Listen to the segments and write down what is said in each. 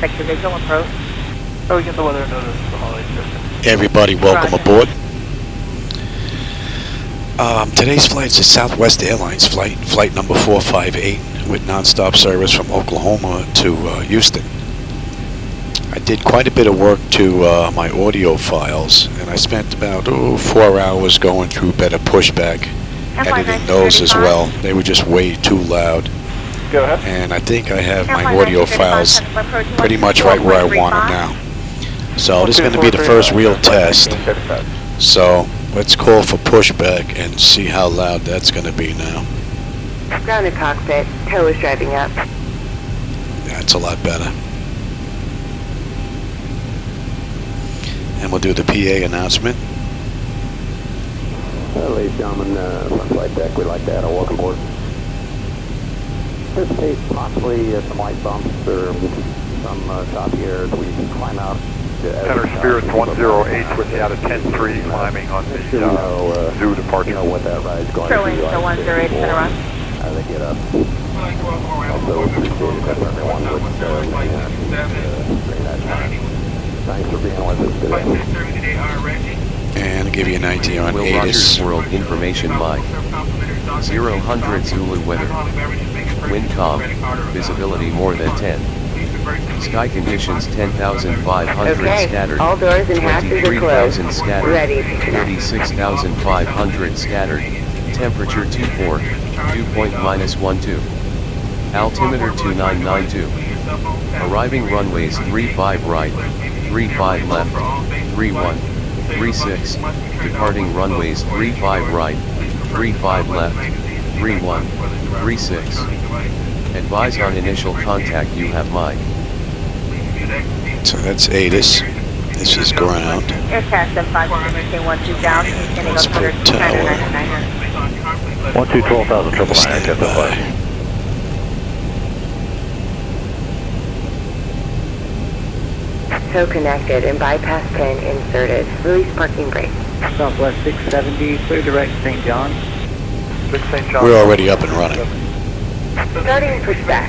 Check your visual approach. Oh, we get the weather notice for holiday trip. Everybody, welcome aboard. Today's flight's a Southwest Airlines flight, flight number 458, with nonstop service from Oklahoma to Houston. I did quite a bit of work to my audio files, and I spent about 4 hours going through Better Pushback, editing those as well. They were just way too loud. Go ahead. And I think I have my audio files pretty much right where I want them now. So this is going to be the first real test. So let's call for Pushback and see how loud that's going to be now. Grounded cockpit. KOU is driving up. That's a lot better. And we'll do the PA announcement. Ladies and gentlemen, front flight deck, we'd like to add a welcome board. Anticipate possibly some light bumps or some choppy air as we climb out. Center Spirits 108 with you out of 10-3 climbing on the zoo departure. You know what that ride's going to be be like. 108 center run. How they get up. Also appreciate it if everyone would bring that time. Thanks for being with us today. And give you an idea on Will ATIS. Rogers World Information by 0 Zulu weather. Wind calm, visibility more than 10. Sky conditions 10,500 scattered, All doors and hatches are 23,000 closed. scattered, Ready to connect. 36,500 scattered, temperature 24, dew point -12. Altimeter 2992. Arriving runways 35 right, 35 left, 31, 36, departing runways 35 right, 35 left, 31, 36. Advise on initial contact, you have Mike. So that's ATIS. This is ground. Aircraft of 512 down. Let's put tower. 12,000 triple nine. Stand by. KOU connected and bypass 10 inserted. Release parking brake. Southwest 670, clear direct St. John. St. John. We're already up and running. Starting Pushback.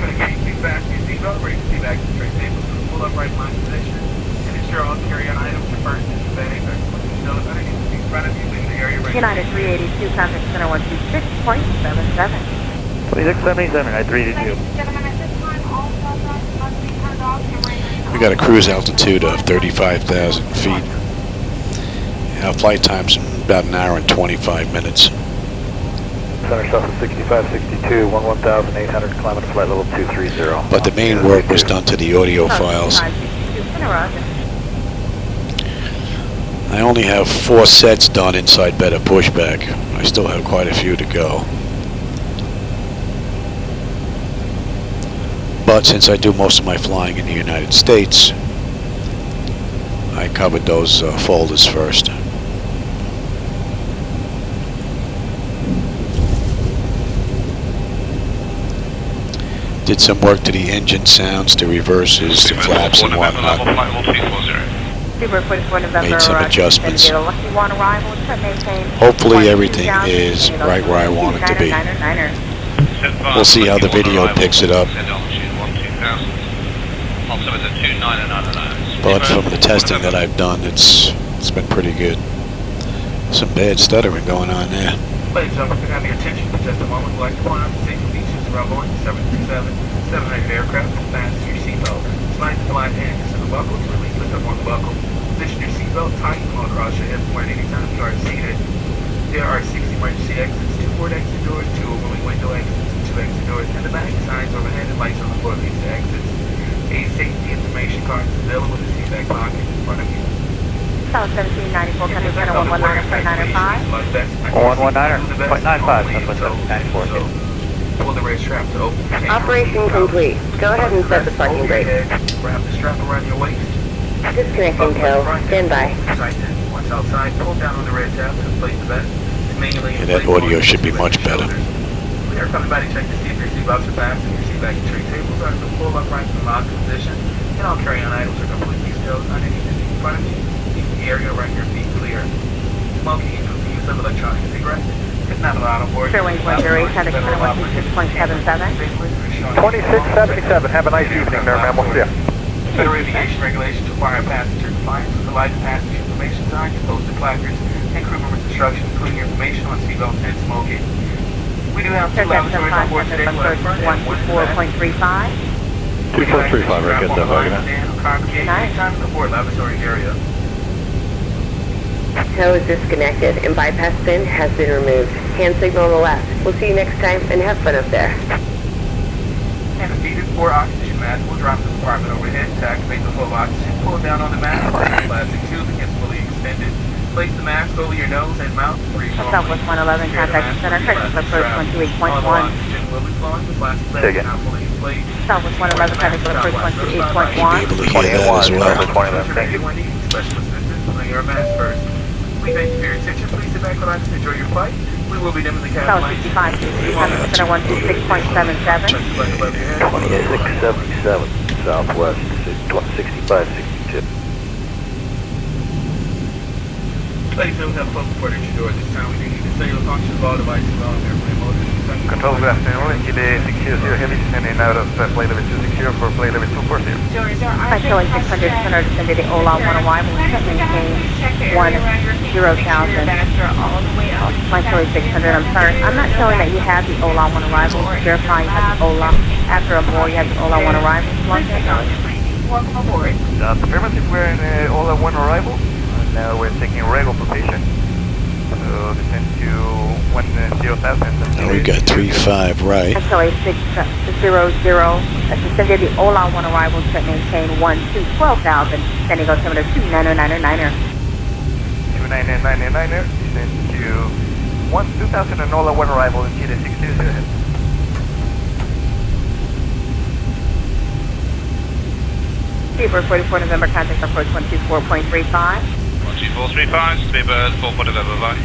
United 382, contact center 126.77. 2677, United 382. We got a cruise altitude of 35,000 feet. Our flight time's about an hour and 25 minutes. Center South 6562, 11,800, climbing to flight level 230. But the main work was done to the audio files. I only have 4 sets done inside Better Pushback. I still have quite a few to go. But since I do most of my flying in the United States, I covered those folders first. Did some work to the engine sounds, to reverses, to flaps and whatnot. Made some adjustments. Hopefully everything is right where I want it to be. We'll see how the video picks it up. But from the testing that I've done, it's been pretty good. Some bad stuttering going on there. Ladies and gentlemen, have your attention for just a moment. We'd like to point out the safety features of our Boeing 737-700 aircraft. Fasten your seatbelt. Slide the glide hand to the buckle to release lift up on the buckle. Position your seatbelt tight and load across your hip point anytime you are seated. There are 6 emergency exits, 2 forward exit doors, 2 overwing window exits, and 2 exit doors in the back. Signs overhead and lights on the floor leads to exits. A safety information card is available in the seat back pocket in front of you. South 1794, Country Center 119.95. 119.95, Southwest 1794. Pull the race trap to open. Operation complete. Go ahead and set the parking brake. Wrap the strap around your waist. Disconnecting KOU. Stand by. Once outside, pull down on the red tab to place the vest. Yeah, that audio should be much better. Aircraft body check to see if your seatbelts are fastened, your seat back and tray tables are in the full upright and locked position, and all carry-on items are completely still underneath the seat in front of you. Keep the area around your feet clear. Smoking includes the use of electronic cigarettes. It's not allowed on board. Fairway 108, contact center 126.77. 2677, have a nice evening there, ma'am. We'll see you. Federal aviation regulations require passenger compliance with the light and passenger information sign, your posted placards, and crew members' instructions, including information on seatbelts and smoking. We do have two lavatories on board today, one at front and one at the back. 124.35. 2435, right, get that back. Congregate anytime in the board lavatory area. Tow is disconnected and bypass pin has been removed. Hand signal on the left. We'll see you next time and have fun up there. And the seated for oxygen mask will drop the compartment overhead to activate the flow of oxygen. Pull down on the mask. The plastic tube gets fully extended. Place the mask over your nose and mouth. Breathe normally. Southwest 111, contact center, technical approach 128.1. Oxygen will be flowing. The plastic bag is not fully inflated. Southwest 111, technical approach 128.1. Able to hear that as well. Thank you. Special assistance on your mask first. We thank you for your attention. Please sit back, relax, and enjoy your flight. We will be dimming the cabin South lights. 65, center 126.77. 2677, Southwest, 6562. Ladies and gentlemen, we have a close report at your door. This time we do need the cellular function of all devices on airplane motors. Control, good afternoon. G'day 600 Heavy, sending out of flight level 260 for flight level 240. Flight showing 600, center descended the OLA 1 arrival, maintain 10,000. Flight showing 600, I'm sorry. I'm not showing that you have the OLA 1 arrival. Verifying you have the OLA. After a more, you have the OLA 1 arrival. Welcome aboard. Affirmative, we're in all at one arrival. Now we're taking regular position. So descend to 10,000. Now we got 35 right. SOA 600, descended the OLA 1 arrival to maintain 12,000. Standing altimeter 29099er. 29999er, descend to 2,000 and all at one arrival in Chile 600. Seabird 44 November, contact approach 124.35. 12435, Seabird 44 November, bye.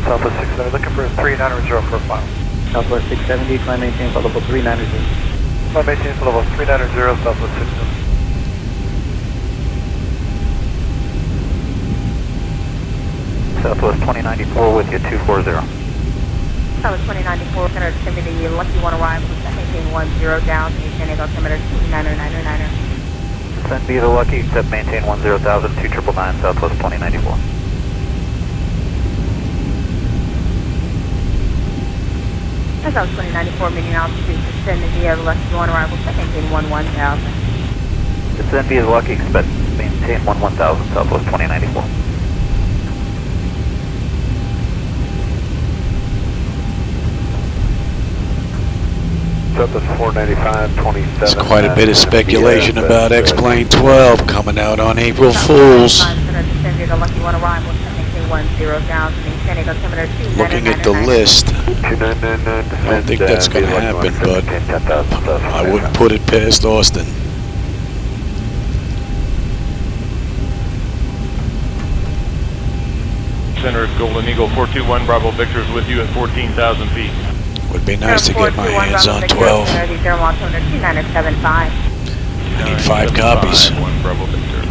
Southwest 670, looking for 390 for a file. Southwest 670, climb maintain for level 390. Climb maintain for level 390, Southwest 670. Southwest 2094 with you, 240. Southwest 2094, center descended the Lucky 1 arrival to maintain 10 down, standing altimeter 29099er. Send be the Lucky, except maintain 10,000, 2999, Southwest 2094. Southwest 2094, median altitude, descending the Lucky 1 arrival to maintain 11,000. Descend be the Lucky, expect maintain 11,000, Southwest 2094. Southwest 495, 27. There's quite a bit of speculation about X-Plane 12 coming out on April Fools. Looking at the list, I don't think that's going to happen, but I wouldn't put it past Austin. Center Golden Eagle 421 Bravo Victor is with you at 14,000 feet. Would be nice to get my hands on 12. I need 5 copies. 1 Bravo Victor.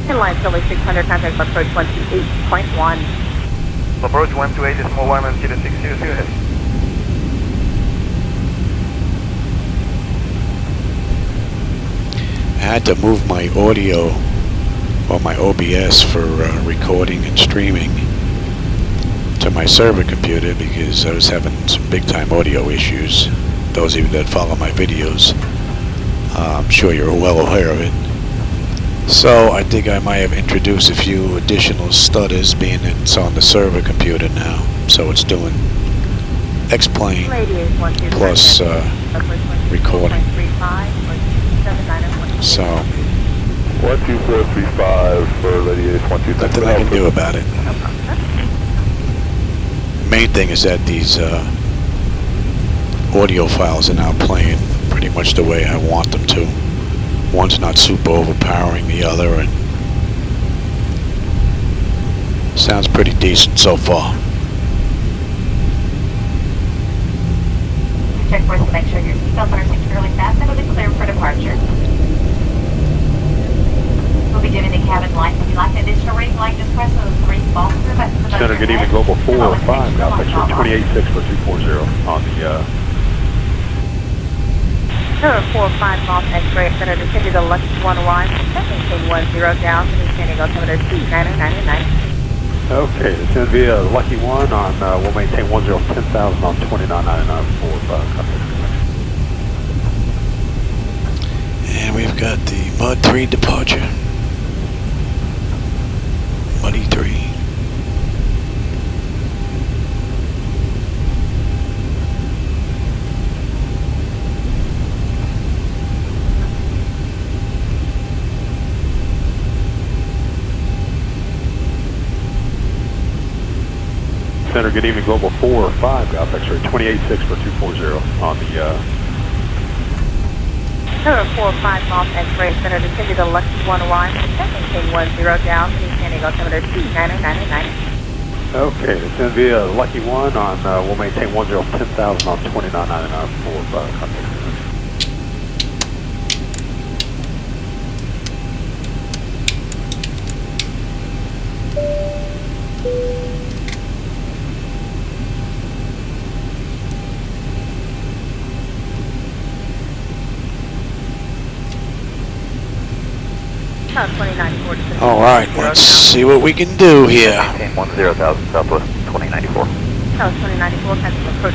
Inline Philly 600, contact approach 128.1. Approach 128 is small 1 and Chile 600, ahead. I had to move my audio or my OBS for recording and streaming to my server computer because I was having some big time audio issues. Those of you that follow my videos, I'm sure you're well aware of it. So I think I might have introduced a few additional stutters being it's on the server computer now. So it's doing X-Plane plus recording. So 12435 for Lady Ace 123. nothing I can do about it. Main thing is that these audio files are now playing pretty much the way I want them to. One's not super overpowering the other, and sounds pretty decent so far. check for us to make sure your seatbelts are securely fastened and clear for departure. We'll be dimming the cabin lights. If you'd like an additional reading light, just press those three bulbs buttons above Center, your good head. evening, Global 405, Golf Golf X-ray 286 for 240 on the, Center 45 Golf X-ray, Center descended the Lucky 1 arrival, maintain 10 down, and standing altimeter 2999. okay, it's going to be a Lucky 1 on, we'll maintain 10,000 on 2999 for, And we've got the Mud 3 departure. Muddy 3. Center, good evening, Global 405, Golf X-ray 286 for 240 on the, Center 45 Golf X-ray, Center descended the Lucky 1 arrival, maintain 10 down, and standing altimeter 2999. okay, it's going to be a Lucky 1 on, we'll maintain 10,000 on 2999 for, contact. All right, let's see what we can do here. Maintain 10,000 Southwest 2094. Southwest 2094, passing approach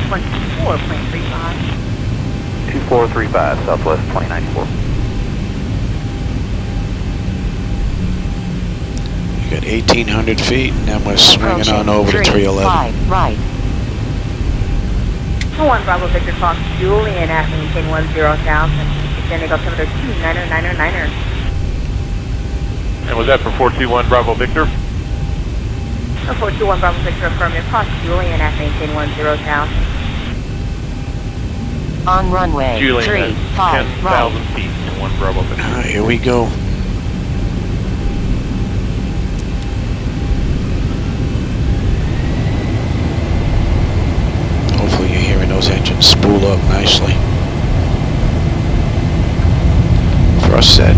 24.35. 2435 Southwest 2094. You got 1,800 feet, and then we're swinging on over to 311. Right. 1 Bravo Victor Fox, Julian at maintain 10,000, standing altimeter 2999. And was that for 421 Bravo Victor? 421 Bravo Victor, affirmative. Cross Julian at maintain 10,000. On runway Julian 35 10,000 feet to 1 Bravo Victor. All right, here we go. Hopefully you're hearing those engines spool up nicely. Thrust set.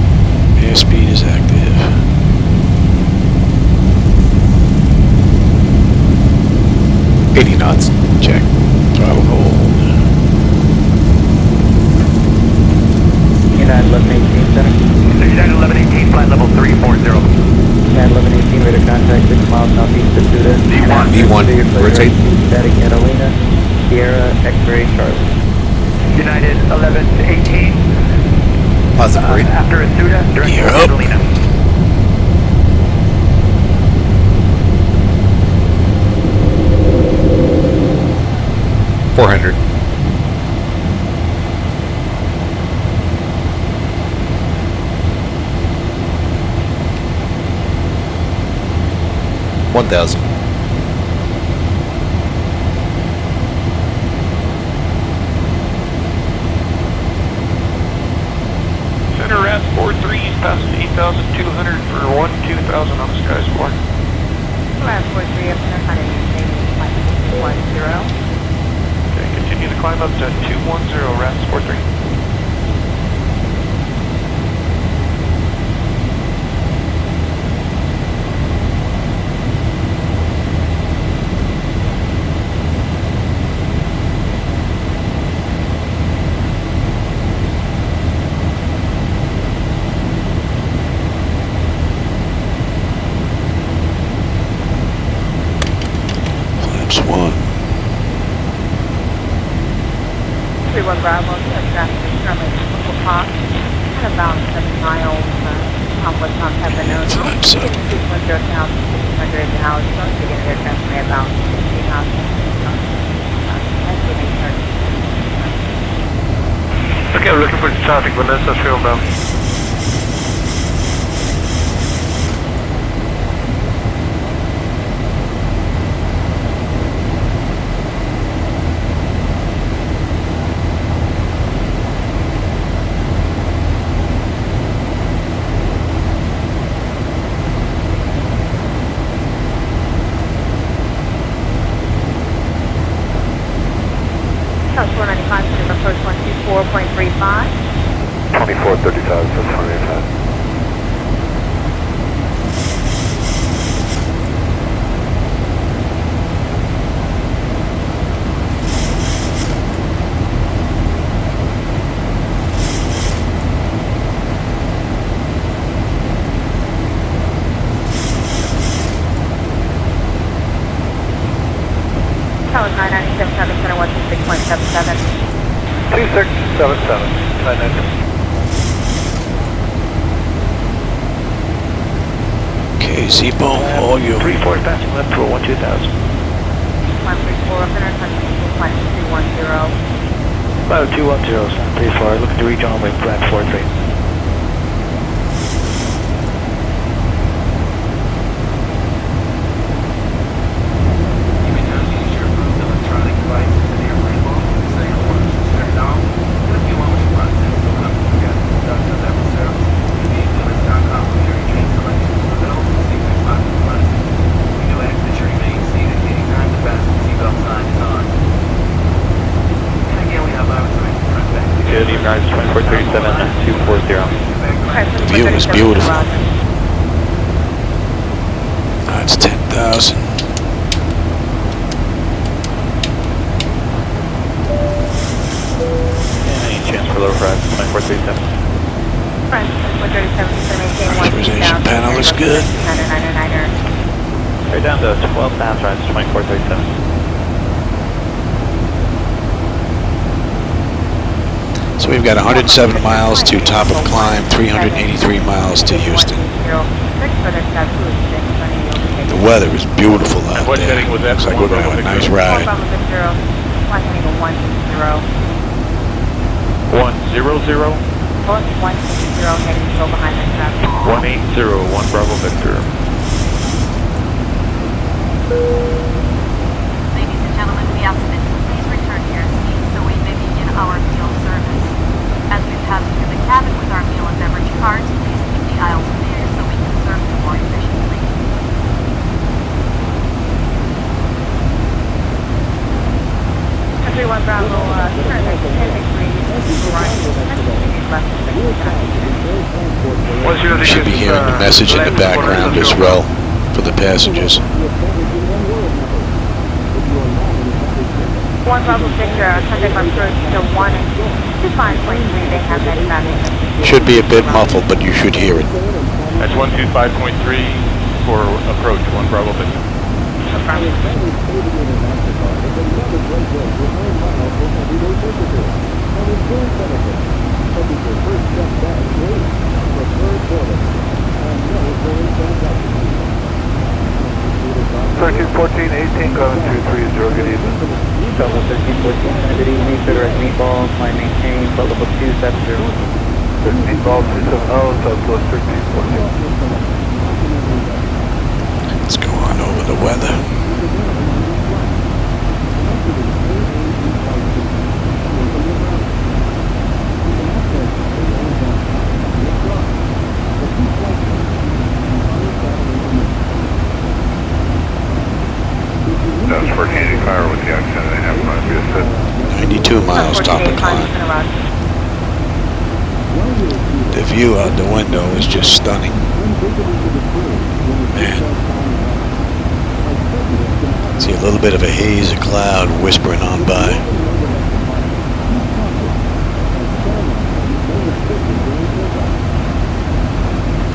Airspeed is active. knots. Check. Throttle hold. United 1118 Center. United 1118, flight level 340. United 1118, radar contact 6 miles southeast of Suda. V1, rotate. Static Catalina, Sierra, X-ray, Charlie. United 1118. Positive grade. After Asuda, during Catalina. $400. $1,000. Center RAS 43 is passing 8,200 for 2,000 on the skies floor. RAS 43 up there, Hunter, flight 210. Okay, continue to climb up to 210 RAS 43. Flaps 1. 31 Bravo, traffic is currently at Park, at about 7 miles southwest on Pepino. Flaps up. 600,600 now, it's supposed to get an aircraft by about 15 miles. Okay, we're looking for the traffic, Vanessa, trail down. South 495 to the 2435, so 25. Tower 997, center 126.77. 2677, 997. Okay, Z-Bow, all you. 34 passing left to a 12000. 134 up there, 210. About 210, sound pretty far. Looking to reach on with flat 43. You may now use your approved electronic devices in airplane mode to say orders to turn off. In a few moments, process will come to gas production level service. VHLS.com clearing train selections for those who seek their spots in front of you. We do ask that you remain seated anytime the fasten seatbelt sign is on. And again, we have our time to front back. Good evening, guys. 2437, 240. The view is beautiful. That's 10,000. Any chance for low rise, 2437? Front 137, Pressurization panel looks good. Right down to 12 pass rise, 2437. So we've got 107 miles to top of climb, 383 miles to Houston. The weather is beautiful out What there. heading was that? Looks like we're going to have a nice ride. 100? 180, 1 Bravo Victor. Ladies and gentlemen, we ask that you please return to your seats so we may begin our meal service. As we pass through the cabin with our meal and beverage carts, please keep the aisles clear so we can serve you more efficiently. Everyone, Bravo, turn at 10 degrees right, You should be hearing the message in the background as well for the passengers. 1 Bravo Victor, contact approach to 1 and 25.3, they have that traffic. Should be a bit muffled, but you should hear it. That's 125.3 for approach, 1 Bravo Victor. Circuit 1418, going 230, good evening. Delta 1314, good evening, Federal Meatball, climb maintain, flight level 270. Meatball 270, Southwest 1314. Let's go on over the weather. That was for Candy Fire with the accent and a half might be a set. 92 miles top of climb. The view out the window is just stunning. Man. See a little bit of a haze of cloud whispering on by.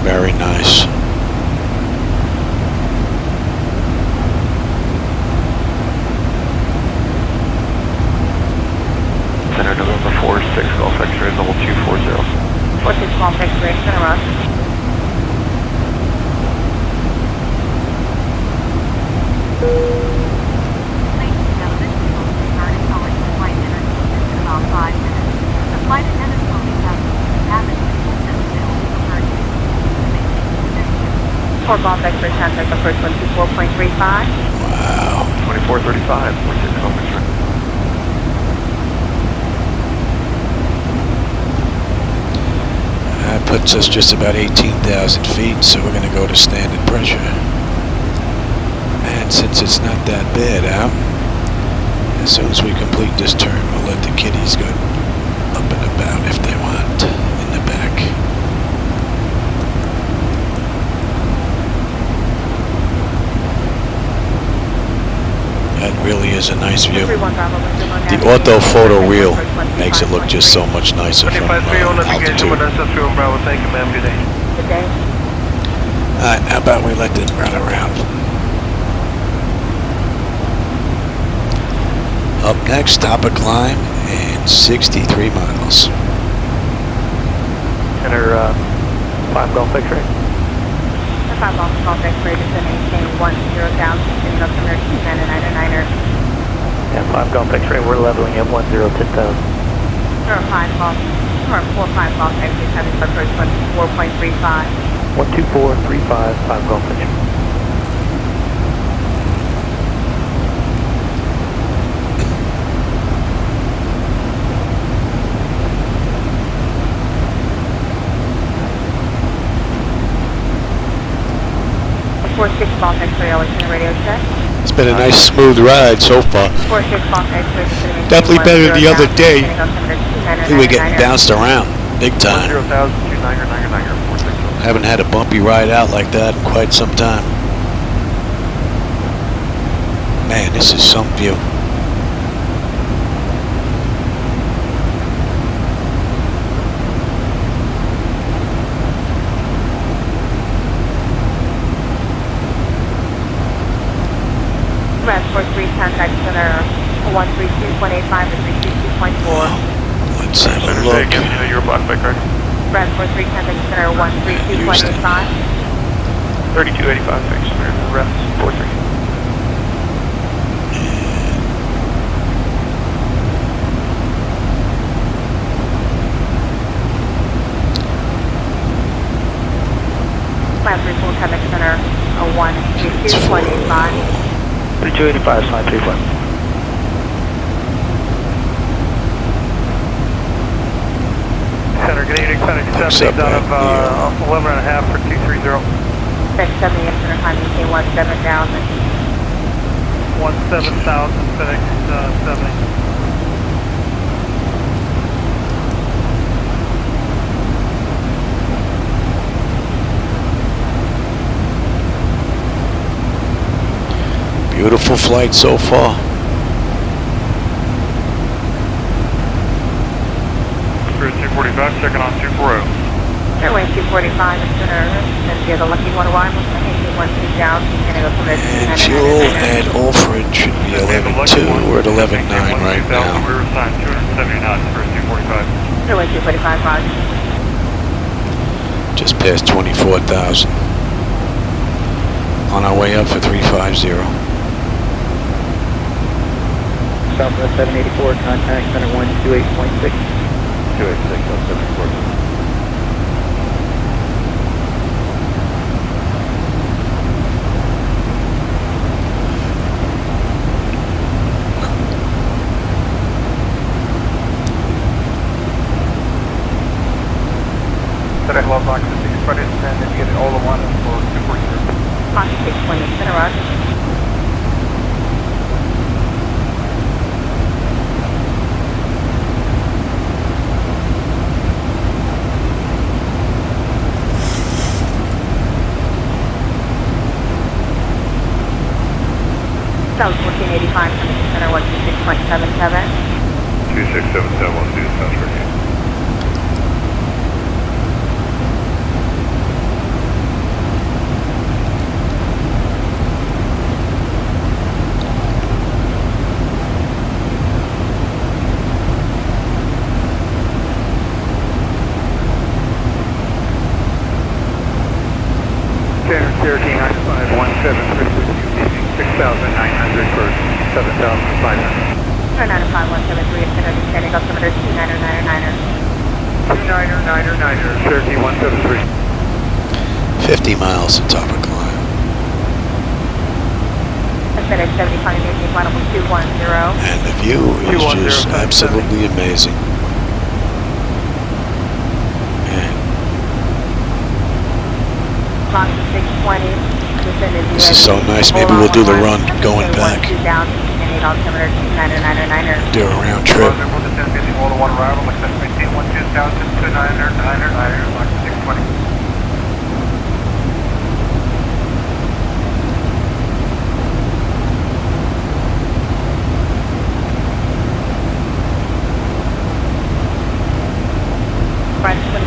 Very nice. Center November 46, Golf X-ray, level 240. 46 Golf X-ray, center up. Ladies and gentlemen, we will be starting calling the flight entertainment in about 5 minutes. The flight attendants will be passing through the cabin with tips and sales preferred to maintain connection. 4 Golf X-ray, contact approach 124.35. Wow. 2435, 46 Golf X-ray. That puts us just about 18,000 feet, so we're going to go to standard pressure. And since it's not that bad out, as soon as we complete this turn, we'll let the kiddies go up and about if they want in the is a nice view. 31 Bravo, The orthophoto reel makes it look just so much nicer from altitude. Bravo, thank you, ma'am. Good day. Good day. Alright, how about we let this run around? Up next, top of climb and 63 miles. Enter 5 Golf X-ray. 5 Golf X-ray, descending maintain 10 down, descending up to 29er. Yeah, 5 Golf X-ray, we're leveling at 10,000. 5 Golf, or 4-5 Golf X-ray, having approach 24.35. 12435, 5 Golf X-ray. Golf X-ray, Alexander radio check. It's been a nice smooth ride so far. 46 Golf X-ray, definitely better than the other day. I think we're getting bounced around big time. 10,000, 29er, Haven't had a bumpy ride out like that in quite some time. Man, this is some view. Transport 3 contact center 132.85 to 322.4. Let's have a look. You're blocked by card. Transport 3 contact center 132.85. 3285, thanks. Rest 43. Last full contact center 132.85. 3285, slide 3 flight. Center, good evening, Center 70 out of 11 and a half for 230. Next 70 center time, maintain 17 down. 17,000, FedEx 70. Beautiful flight so far. Spirit 245, checking on 240. Airway 245, center, and the lucky one arrival, maintain 12 down, and it'll come at And fuel and overage should be 11.2. We're at 11.9 right now. We're assigned 270 knots, Spirit 245. Airway 245, Roger. Just past 24,000. On our way up for 350. Southwest 784, contact center 128.6. 286, 784. FedEx log box 6 credits, and then you get all the one for 240. Box 620, center, Roger. South 1485, coming to center 126.77. 2677, we'll do sounds right. Cherokee 95173, 6,900 for 7,500. 95173, center descending altimeter 29er. 29er, Cherokee 173. 50 miles to top of climb. FedEx 75, maintain final 210. And the view is just absolutely amazing. Box 620, This is so nice. Maybe we'll do the run going back. Down, descending altimeter 29er. Do a round trip. We'll just getting all the one arrival, like that, maintain 12,000, 29er, box 620.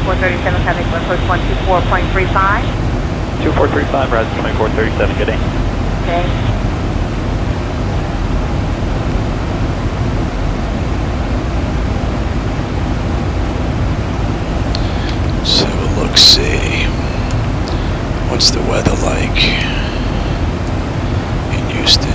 2437 coming for approach 124.35. 2435, Rise 2437, good day. Okay. So look, see. What's the weather like in Houston?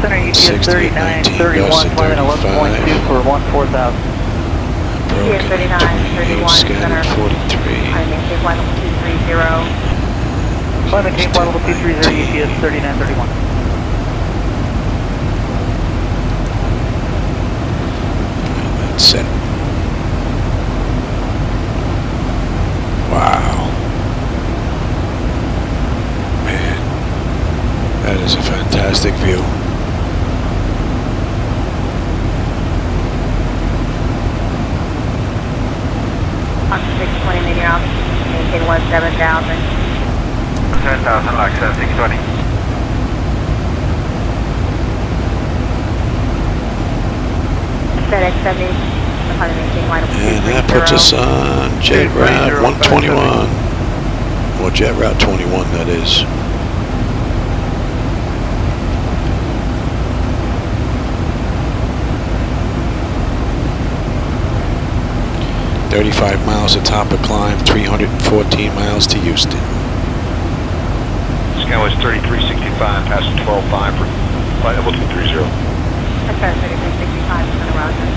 Center UTS 3931, flying 11.2 for 14,000. Broken 28, scattered 43. I maintain flight level 230. Flight maintain flight level 230, UTS 3931. That's it. Wow. Man, that is a fantastic view. On 620 meter altitude, maintain 17,000. 7,000, like 620. FedEx 70, upon maintain flight level 230. And that puts us on Jet Route 121. Well, Jet Route 21, that is. $35 miles atop a climb, 314 miles to Houston. Skywards 3365, passing 12.5 for flight level 230. That's 3365, center Roger.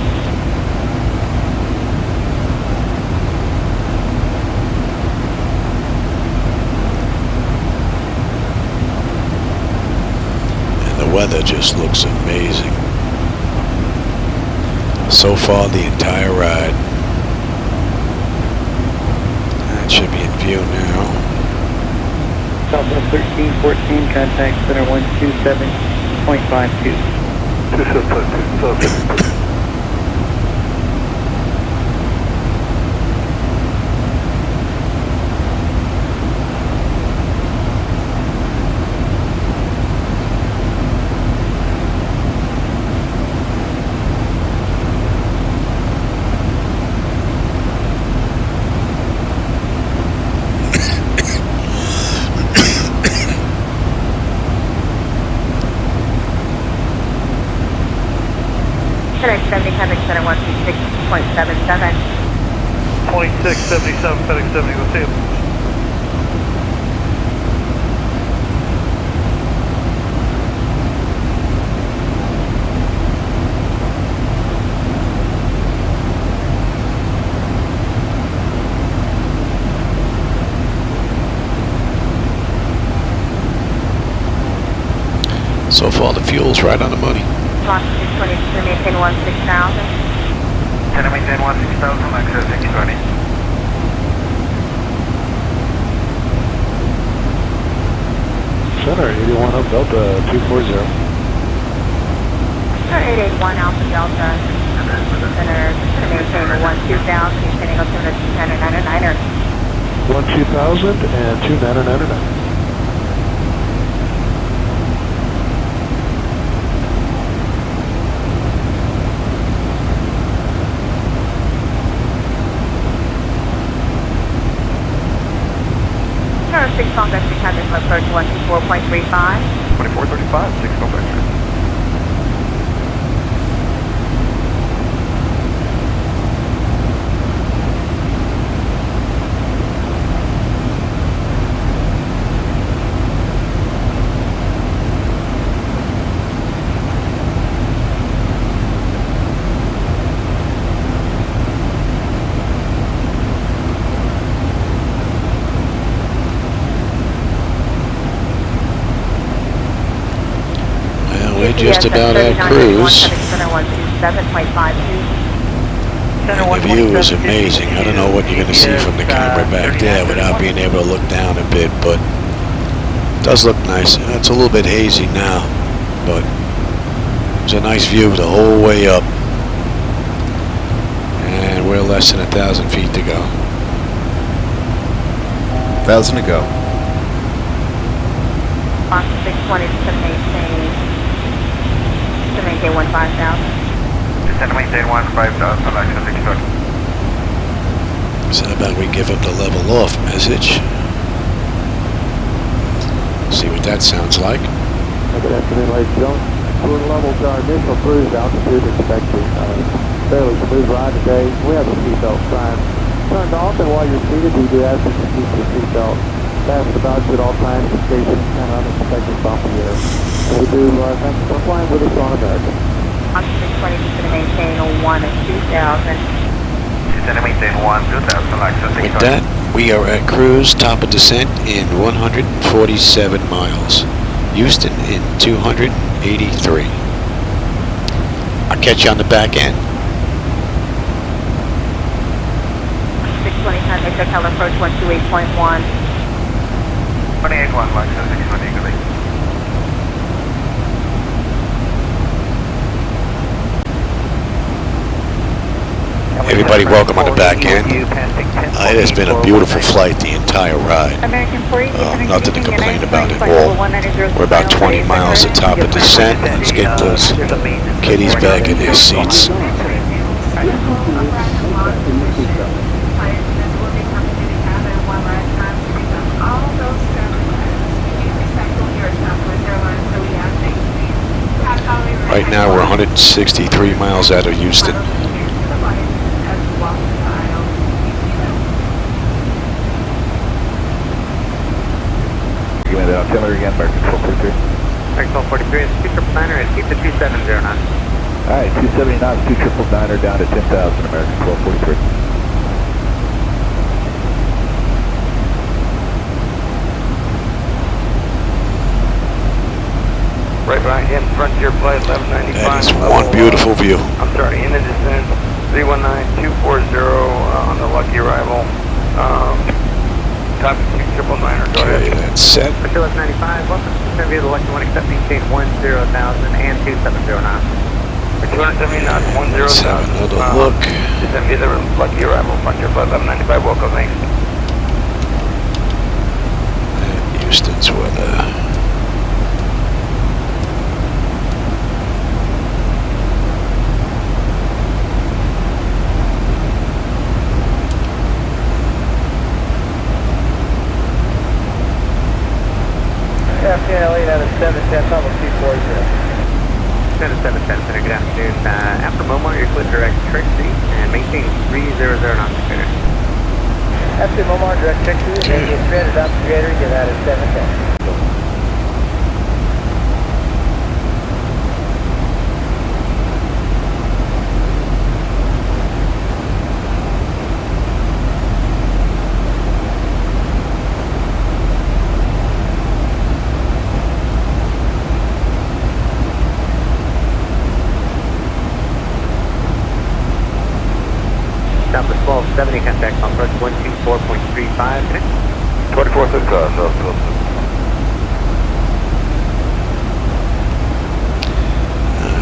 And the weather just looks amazing. So far, the entire ride. That should be in view now. Southwest 1314, contact center 127.52. 2752, FedEx 70, contact center 126.77. 2677, FedEx 70, go see you. So far, the fuel's right on the money. Lock 620, maintain 16,000. Center maintain 16,000, like 620. Center 81 up Delta 240. Center 881 Alpha Delta. Center maintain 12,000, maintaining altimeter 2999er. 12000 and 2999. Center 6 contact, contact approach 124.35. 2435, 6 go back. We're just about at cruise. And the view is amazing. I don't know what you're going to see from the camera back there without being able to look down a bit, but it does look nice. It's a little bit hazy now, but it's a nice view the whole way up. And we're less than 1,000 feet to go. 10,000 to go. Fox 620 to maintain 15,000. Descend to maintain 15,000, Alexa 620. So how about we give him the level off message? See what that sounds like. Good afternoon, ladies and gentlemen. We're level to our initial cruise altitude expecting fairly smooth ride today. We have the seatbelt sign turned off, and while you're seated, we do ask that you keep your seatbelt fastened about you at all times in case of any kind of unexpected bump in the air. And we do thank you for flying with us on American. Fox 620 to maintain 2,000. Descend to maintain 12,000, Alexa 620. With that, we are at cruise, top of descent in 147 miles. Houston in 283. I'll catch you on the back end. 620 contact hotel approach 128.1. 28.1, Alexa 620, good day. Everybody welcome on the back end. It has been a beautiful flight the entire ride. Nothing to complain about at all. We're about 20 miles at top of descent. Let's get those kiddies back in their seats. Right now we're 163 miles out of Houston. Give me the artillery again, American 1243. American 1243, it's 299er, and keep the 2709. Alright, 270 knots, 2999er down to 10,000, American 1243. Right behind him, Frontier Flight 1195. That is one beautiful view. I'm sorry, in the descent, 319-240 on the lucky arrival. Top 29er, go Okay, ahead. that's set. Brazil 95, welcome to the view of the Lucky One, accept maintain 10,000 and 2709. 270 knots, 10,000. Let's have another look. Descend via the lucky arrival, Frontier Flight 1195, welcome, thanks. And Houston's weather. FPLE out of 710, public 240. 710, good afternoon. After Momar, you're clear direct Trixie and maintain 300 knots. After Momar, direct Trixie, and get 300 knots together, get out of 710. Southwest 1270, contact on approach 124.35, connect. 24 South.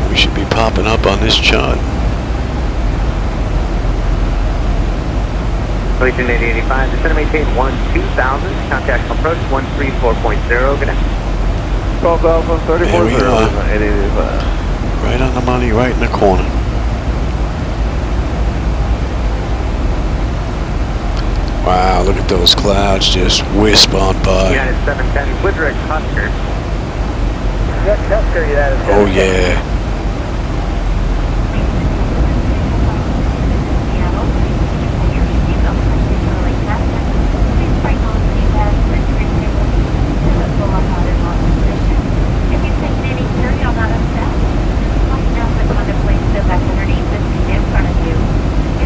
We should be popping up on this chart. 2285, descend to maintain 12,000, contact on approach 134.0, connect. 12,000, 34 There we are. 885. Right on the money, right in the corner. Wow, look at those clouds just wisp on by. United 710, with direct Husker. Yes, Husker, United 710. Oh yeah.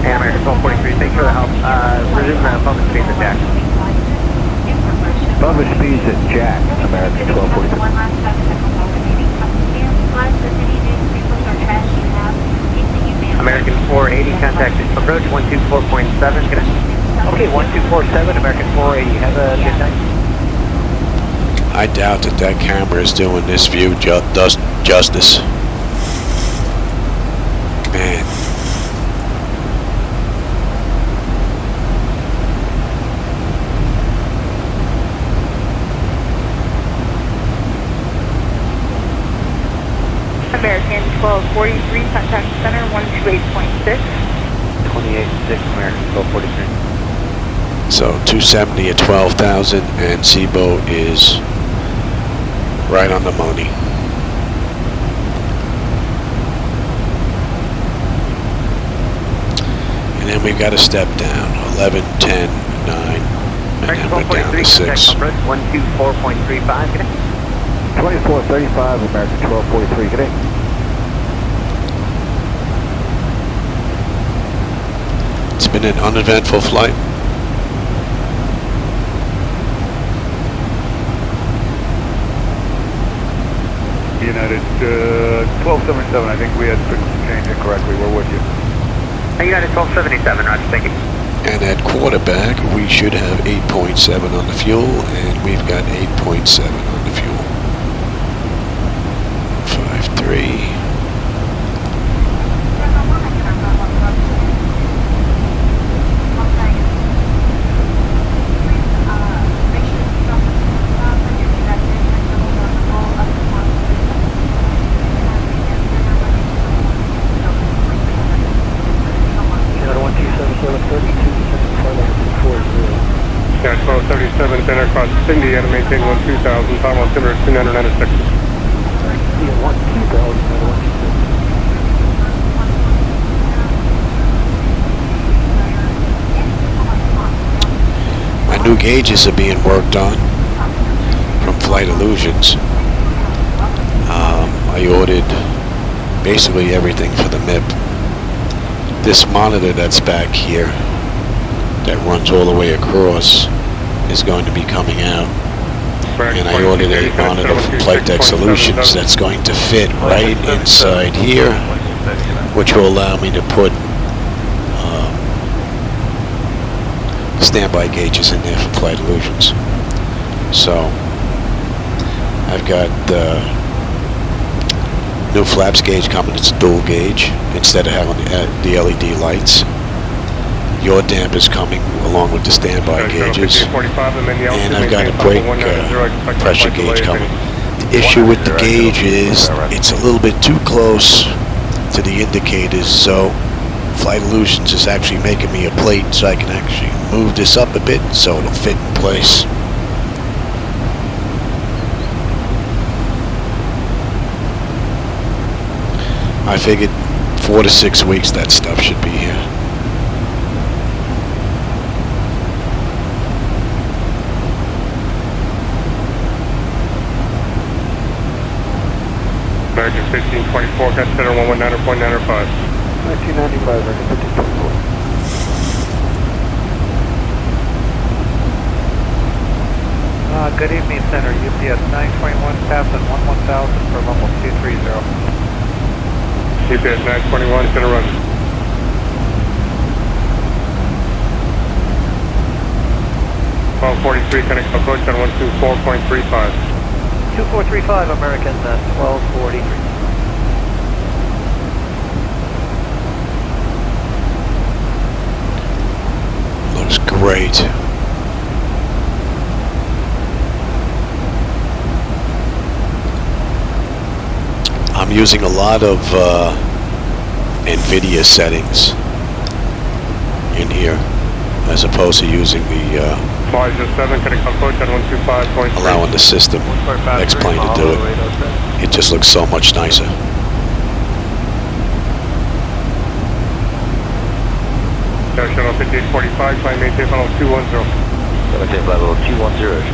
And American 1243, thanks for the help. Resume public speed at Jack. Public speeds at Jack, American 1243. American 480, contact approach 124.7. Okay, 1247, American 480. Have a good night. I doubt that camera is doing this view justice. Man. 1243, contact center 128.6. 28.6 American 1243. So 270 at 12,000, and SIBO is right on the money. And then we've got to step down, 11, 10, 9, and then we're down to 6. 124.35, good day. 2435 American 1243, good day. It's been an uneventful flight. United 1277, I think we had changed it correctly. We're with you. United 1277, roger, thank you. And at quarterback, we should have 8.7 on the fuel, and we've got 8.7 on the fuel. 5-3. Yeah, 1237, center across Cindy, and maintain 12,000, time on altimeter 2996. Yeah, 12,000, My new gauges are being worked on from Flight Illusions. I ordered basically everything for the MIP. This monitor that's back here that runs all the way across is going to be coming out. And I ordered a monitor from Flight Deck Solutions that's going to fit right inside here, which will allow me to put standby gauges in there from Flight Illusions. So I've got the new flaps gauge coming. It's dual gauge instead of having the LED lights. Yaw damp is coming along with the standby gauges, and I've got a brake pressure gauge coming. The issue with the gauge is it's a little bit too close to the indicators, so Flight Illusions is actually making me a plate so I can actually move this up a bit so it'll fit in place. I figured 4 to 6 weeks that stuff should be here. American 1524, consider 119.95. 1995, American 1524. Good evening, Center. UPS 921, passing 11,000 for level 230. UPS 921, center run. .43, connect approach on 124.35. 2435, American 1243. Looks great. I'm using a lot of NVIDIA settings in here as opposed to using the allowing the system X-Plane to do it. It just looks so much nicer. Shuttle 5845, climb maintain level 210. Maintain level 210,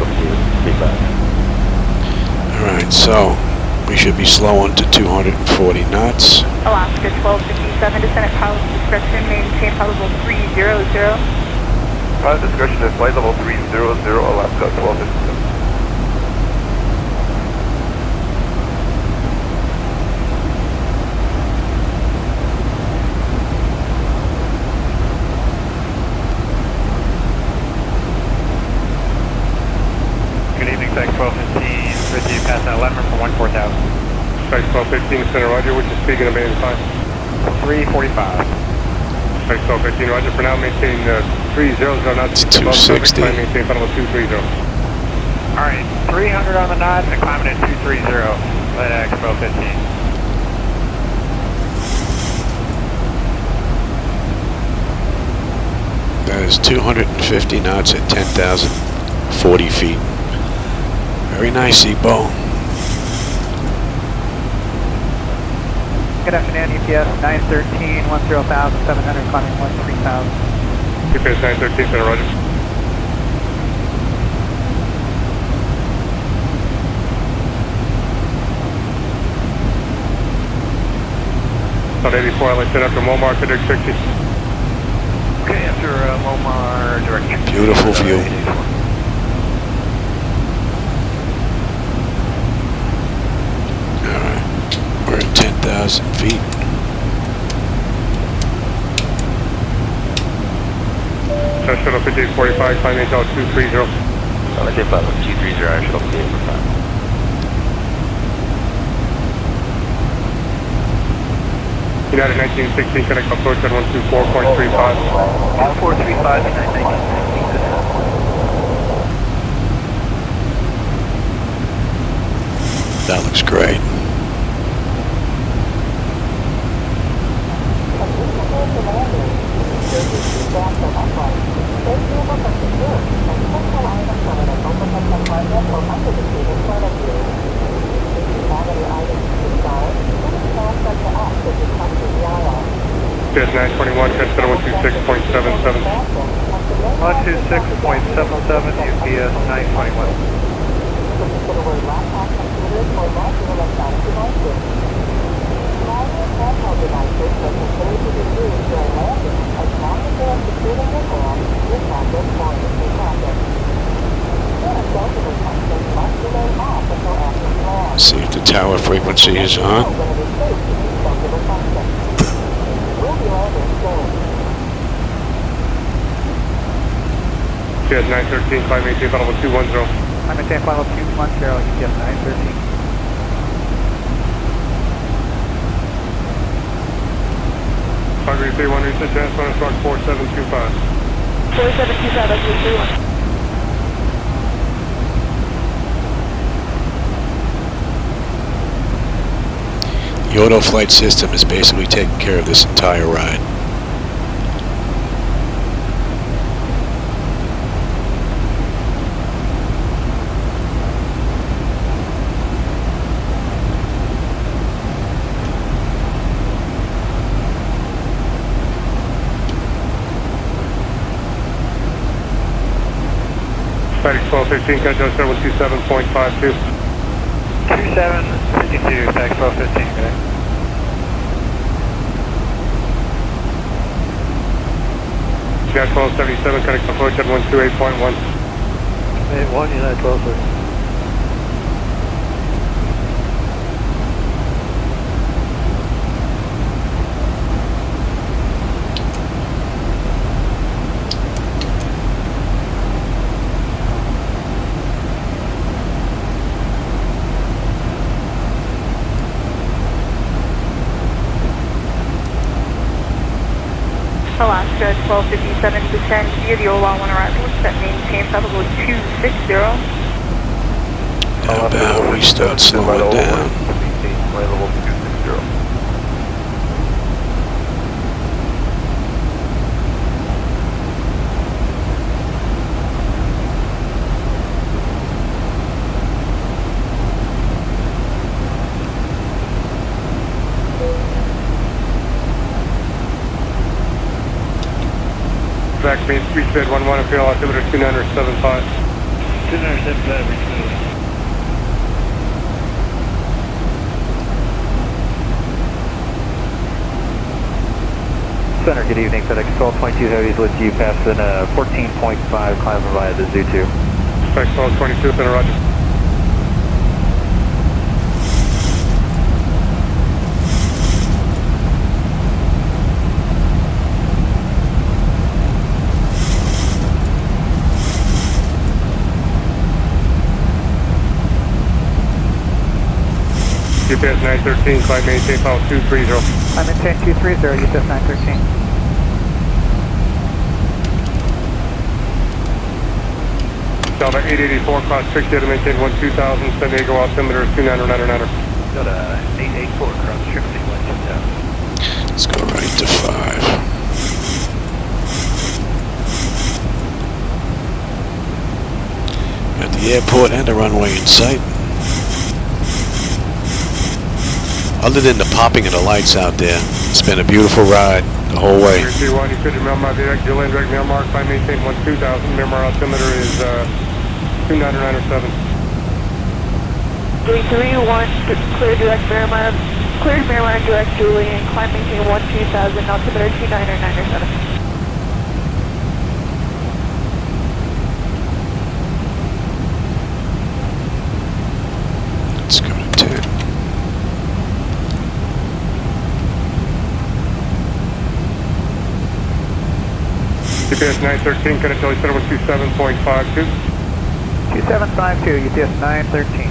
feedback. Alright, so we should be slowing to 240 knots. Alaska 1257, descent at pilot's discretion, maintain flight level 300. Pilot discretion at flight level 300, Alaska 1257. Good evening, Tech 1215, with you past that Lemmer for 14,000. Tech 1215, center roger, which is speaking of main time. 345. Tech 1215, roger, for now maintain 300 knots. It's 260. Maintain level 230. Alright, 300 on the knot and climbing at 230, FedEx 1215. That is 250 knots at 10,040 feet. Very nice, Ebo. Good afternoon, EPS 913, 10,700, climbing 13,000. EPS 913, Center Roger. About 84, I'd like to set after Momar, direct 60. Okay, after Momar, direct. Beautiful view. Alright, we're at 10,000 feet. Shuttle 5845, climbing Intel 230. Let's say 230, shuttle 5845. United 1916, connect approach at 124.35. 435, United 1916. That looks great. EPS 921, catch that 126.77. 126.77, UPS 921. See if the tower frequency is on. EPS 913, climb maintain flight level 210. I maintain flight level 210, EPS 913. Calgary 31, reach the transponder, squawk 4725. 4725, that's 31. The auto flight system is basically taking care of this entire ride. Static 1215, catch us 727.52. 2752, static 1215, okay. United 1277, connect approach at 128.1. 81, United 1230. Alaska 1257, descend via the Ola 1 arrival, set maintain flight level 260. How about we start slowing down? Maintain flight level 260. Back main speed bed 11, appeal altimeter 2975. 2975, reach middle. Center, good evening. FedEx 1222 Heavies with you passing 14.5, climbing via the Zoo 2. FedEx 1222, Center Roger. UPS 913, climb maintain file 230. I maintain 230, UPS 913. Delta 884, cross 60 to maintain 12000, San Diego altimeter 2999. Got a 884 cross 60, 12000. Let's go right to 5. The airport and the runway in sight. Other than the popping of the lights out there, it's been a beautiful ride the whole way. 331, you could mail my direct, Julian direct mail mark, by maintain 12000. Miramar altimeter is 29907. 331, clear direct Miramar, cleared Miramar direct Julian, climb maintain 12000, altimeter 29907. Let's go to 10. UPS 913, can I tell you 127.52? 2752, UPS 913.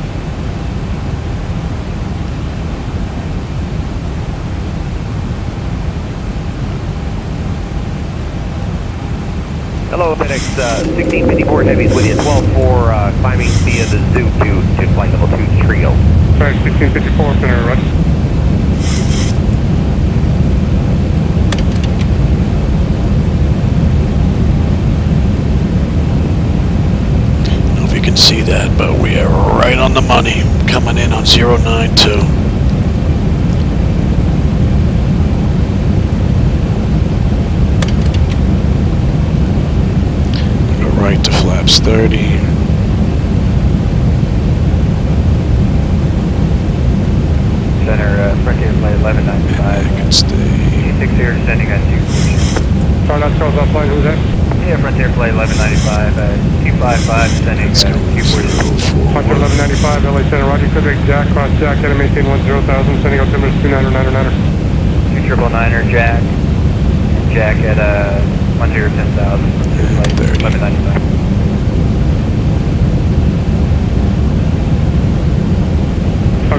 Hello, FedEx 1654 Heavies with you, 12-4, climbing via the Zoo to flight level 2 trio. Sorry, 1654, center, right? I don't know if you can see that, but we are right on the money, coming in on 092. Right to flaps 30. Center, Frontier Flight 1195. I can stay. 6 here, descending on 2. Sorry, that's Charles offline, who's that? Yeah, Frontier Flight 1195, 255, descending Q40. Frontier 1195, LA Center, Roger, Quebec, Jack, cross Jack, heading maintain 10,000, sending altimeter 299er. 2999er, Jack. Jack at 1010,000, Flight 1195.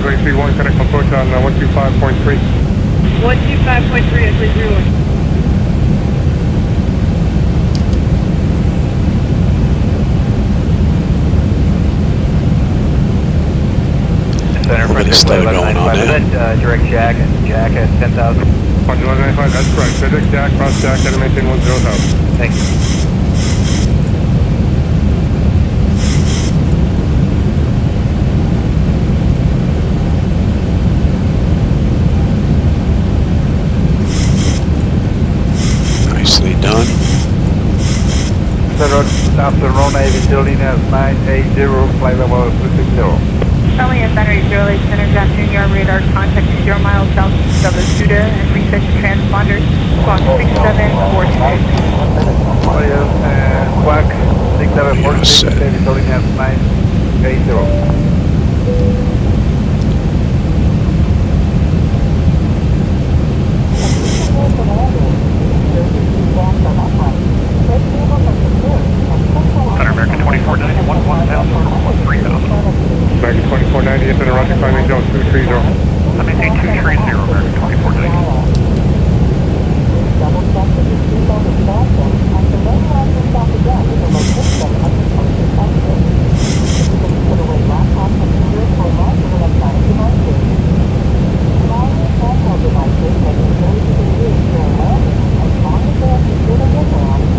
Great 31, connect approach on 125.3. 125.3 at 301. Center, Frontier Flight 1195, direct Jack at 10,000. 1195, that's correct. FedEx Jack, cross Jack, heading maintain 10,000. Thank you. Nicely done. After runway building at 980, flight level 260. Charlie and Center, Zero Center, John Jr. radar contact 0 miles southeast of Asuda and reset your transponders. Squawk 6746. Squawk 6746, building at 980. American 2490, 1,000. American 2490, center, Roger, climbing zone 230. I maintain 230, American 2490.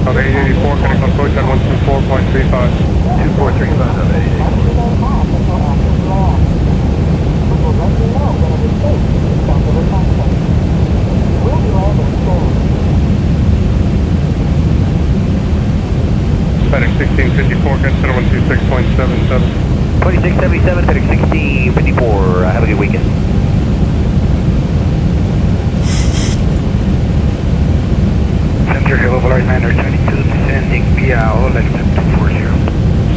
Of 884, connect approach on 124.35. 2435 of 8. FedEx 1654, consider 126.77. 2677, FedEx 1654, have a good weekend. Center, hello, Polar 922, descending via all exit 240.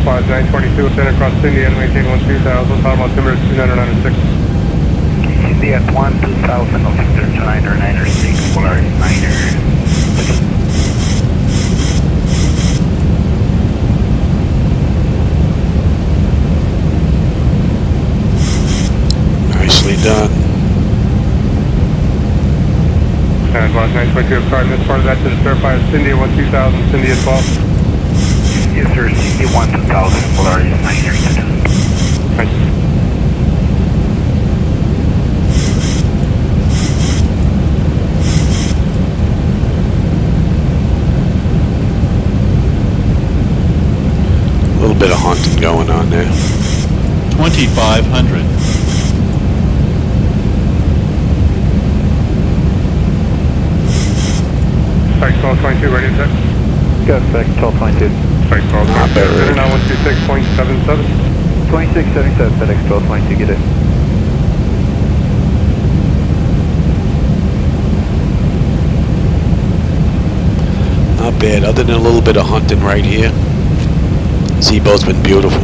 5922, center, cross Cindy, and maintain 12,000, bottom altimeter 2996. Cindy at 12,000, altimeter 2996, Polar 9er. Nicely done. And Boss 922, card this part of that to the certified Cindy at 12,000, Cindy at 12. Yes, sir, Cindy 12,000, Polaris 9er. Thank you. A little bit of hunting going on there. 2,500. Spike 1222, ready to check? Go, Spike 1222. Spike 1222, now 126.77. 2677, FedEx 1222, get it. Not bad, other than a little bit of hunting right here. Seaboat's been beautiful.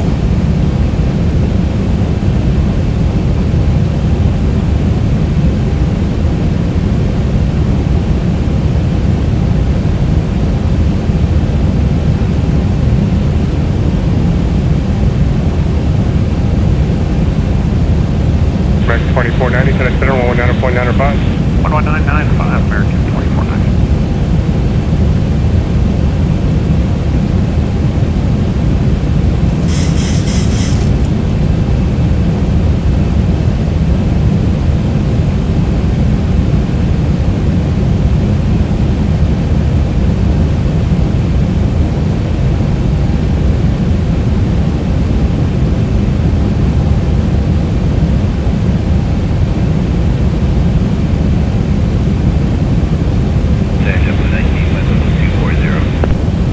American 2490, FedEx Center 119.95. 11995, American 2490.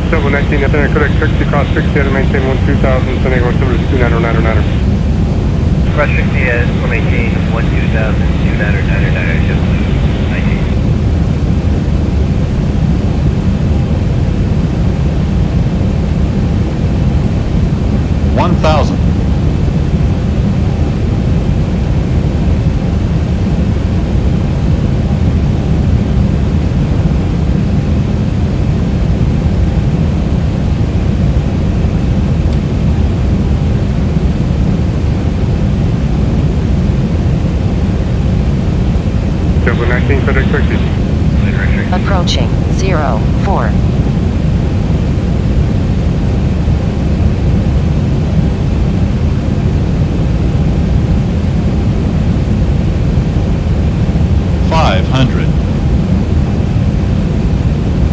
Double 19, nothing, correct, 60, cross 60, to maintain 12000, San Diego, service 29099. Cross 60 at 118, 12000, 29099, just 19. 1,000. Double 19, FedEx 60. Approaching 04.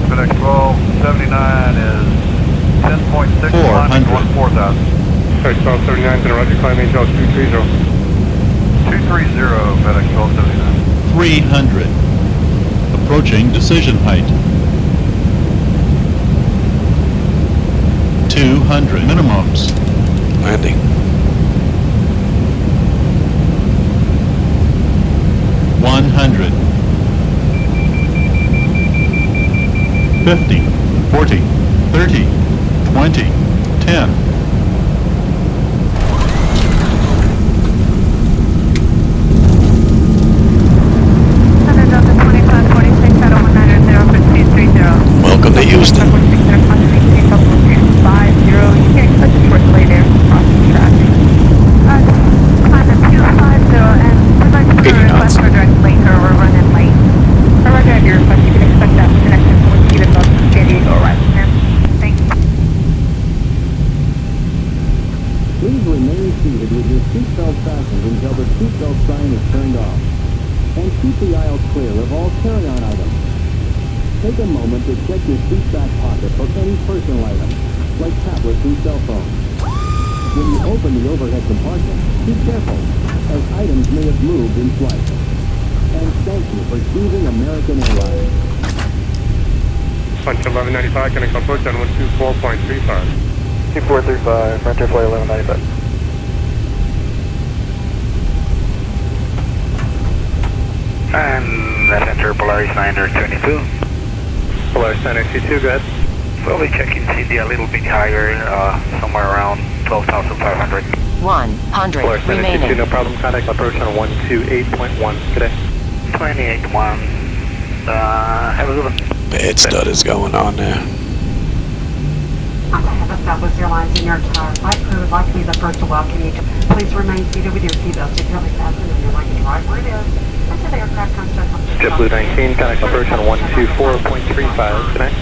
FedEx 1279 is 10.6 climbing 4,000. FedEx 1279, Center, Roger, climbing Angel 230. 230, FedEx 1279. 300. Approaching decision height. 200 minimums. Landing. 100. 50, 40, 30, 20, 10. Welcome to Houston. Please remain seated with your seatbelt fastened until the seatbelt sign is turned off. And keep the aisle clear of all carry-on items. Take a moment to check your seat back pocket for any personal items, like tablets and cell phones. When you open the overhead compartment, be careful, as items may have moved in flight. And thank you for choosing American Airlines. Punch 1195, connect approach on 124.35. 2435, Frontier Flight 1195. And that's enter Polaris 922. Polaris 922, go ahead. Slowly checking CD a little bit higher, somewhere around 12,500. 100 Polaris 922, remaining. no problem, contact approach on 128.1 today. 28.1. Have a good one. Bad stutters going on there. On behalf of Southwest Airlines and your entire flight crew, would like to be the first to welcome you. Please remain seated with your seatbelt securely fastened and your luggage right where it is until the aircraft comes to a complete stop. JetBlue 19, contact approach on 124.35 today.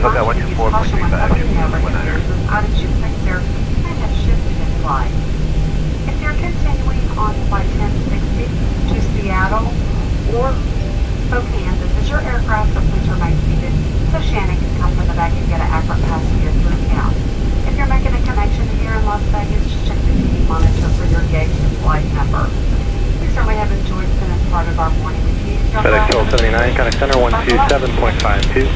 Okay, 124.35. Items should take care and have shifted in flight. If you're continuing on flight 1060 to Seattle or Spokane, this is your aircraft, so please remain seated so Shannon can come from the back and get an accurate passenger through count. If you're making a connection Contact Center 127.52.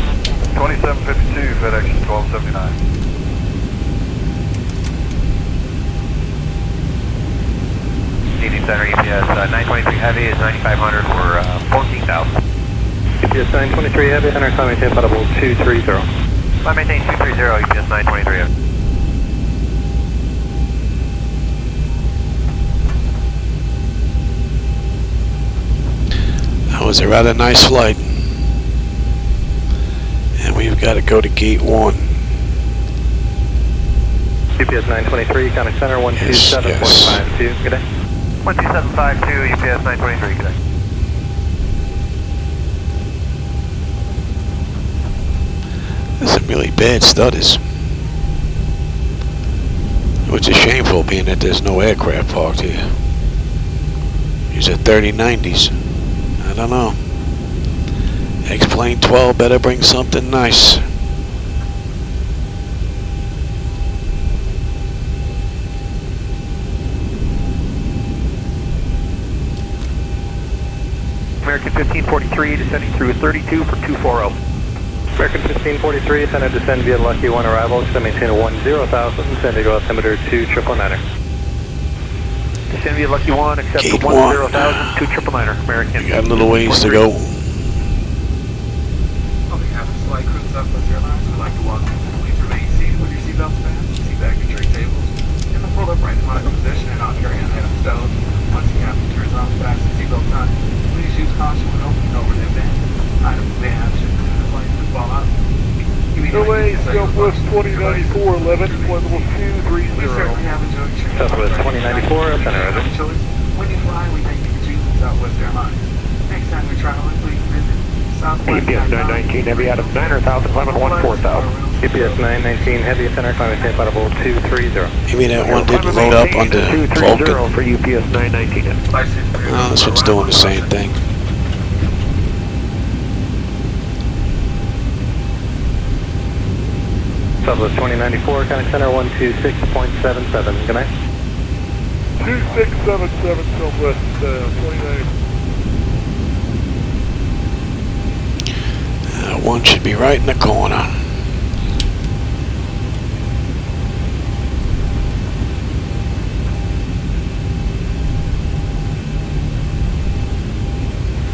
2752, FedEx 1279. Evening Center, EPS 923 Heavy is 9500 for 14,000. EPS 923 Heavy, Center, climb maintain audible 230. Climb maintain 230, EPS 923 Heavy. That was a rather nice flight. And we've got to go to gate 1. UPS 923, Contact Center 127.52. Good day. 12752, UPS 923, good day. There's some really bad stutters. Which is shameful being that there's no aircraft parked here. These are 3090s. I don't know. X-Plane 12 better bring something nice. American 1543 descending through 32 for 240. American 1543, center descend via Lucky 1 arrival, extend maintain 10,000, San Diego altimeter 2999. Descend via Lucky 1, accept Gate 10,000, 1. 2999, American. We got a little ways to go. On behalf of Flight Crew Southwest Airlines, we'd like to welcome you. Please remain seated with your seatbelts fastened, seat back and tray tables in the pulled upright recliner position and not carry on head of stove. Once the captain turns on the fasten seatbelt sign, please use caution when opening over the event. Items may have should the flight to fall out. Delay Southwest 2094, 11, flight level 230. We certainly have enjoyed your Southwest 2094, center ready. choice. When you fly, we thank you for choosing Southwest Airlines. Next time you're traveling, please visit Southwest. EPS 919 Heavy out of 900,000, climb on 14,000. EPS 919 Heavy, center, climb maintain audible 230. Maybe that one didn't load up under 230 Vulcan. for UPS 919. Oh, this one's doing the same thing. Southwest 2094, contact center 126.77. Good night. 2677 Southwest 2090. One should be right in the corner.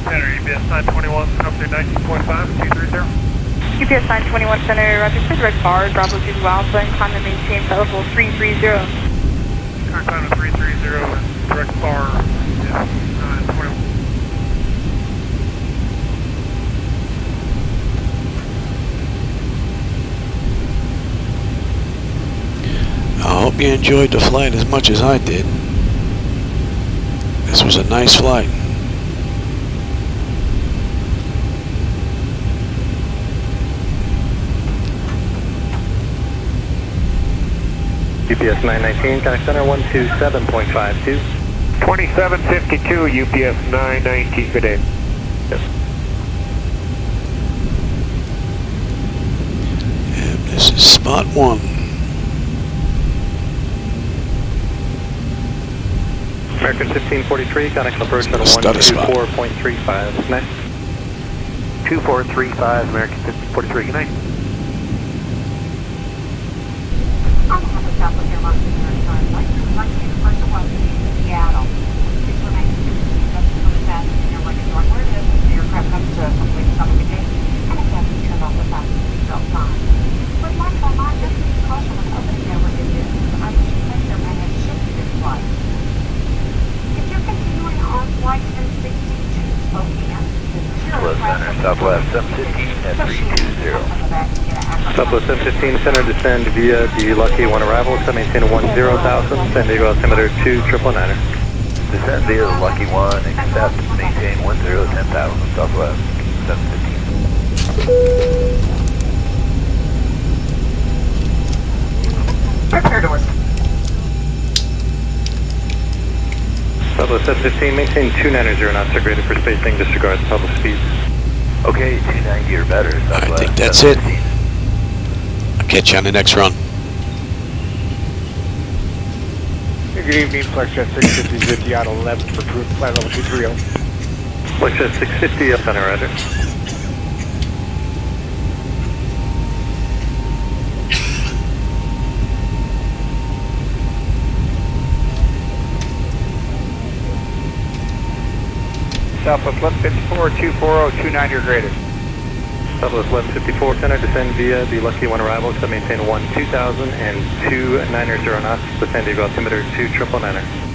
Center, EPS 921, up to 19.5, 230. UPS 921 Center, Roger, for direct bar, Bravo 2 Alpha, and climb and maintain flight level 330. Current time is 330, direct bar is 921. I hope you enjoyed the flight as much as I did. This was a nice flight. UPS 919, contact center 127.52. 2752, UPS 919, good day. Yes. And this is spot 1. American 1543, contact approach on 124.35. Good night. 2435, American 1543, good night. On behalf of Southwest Airlines Flight, we'd like to be the first to welcome you to Seattle. Please remain seated with your seatbelts fastened and your luggage on where it is as the aircraft comes to a complete stop gate and the captain turns off the fasten seatbelt sign. We'd like to remind you to use caution when opening over the engine, as items you place there may have shifted in flight. If you're continuing on flight 1062 OEM, Center, Southwest 715 at 320. Southwest 715 center descend via the Lucky 1 arrival, extend maintain 10,000, San Diego altimeter 2999. Descend via the Lucky 1, accept, maintain 10,000, Southwest 715. Prepare doors. Southwest 715, maintain 290 knots, rated for spacing, disregard public speeds. Okay, 290 or better, Southwest. I think that's it. I'll catch you on the next run. Good evening, FlexJet 650 Seattle 11 for flight level 230. FlexJet 650 up center, roger. Southwest 1154, 240, 29 or greater. Southwest 1154 center, descend via the Lucky 1 arrival, except maintain 2000 and 290 knots, descend Eagle altimeter 2999er.